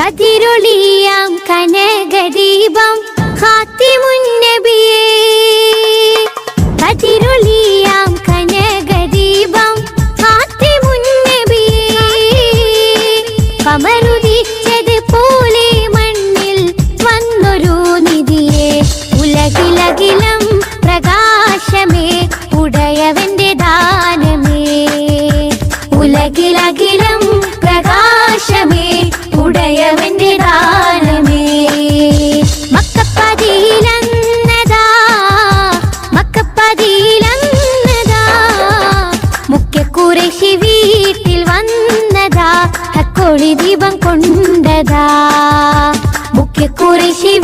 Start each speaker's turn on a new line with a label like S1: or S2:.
S1: കതിരൊളിയാം കനകദീപം ഖാതിമുൻ നബിയേ. കതിരൊളിയാം കനകദീപം ഖാതിമുൻ നബിയേ. കമറുദിച്ചത് പോലെ മണ്ണിൽ വന്നൊരു നിധിയെ. ഉലകിലകിലം പ്രകാശമേ ഉടയവന്റെ ദാനമേ. ഉലകിലകിലം പ്രകാശമേ ഉടയവന്റെ ദാനമേ. മക്കപ്പതിയിലന്നതാ മക്കപ്പതിയിലന്നതാ മുഖ്യ ഖുറൈശി വീട്ടിൽ വന്നതാ. ഹക്കോളി ദീപം കൊണ്ടതാ മുഖ്യ ഖുറൈശി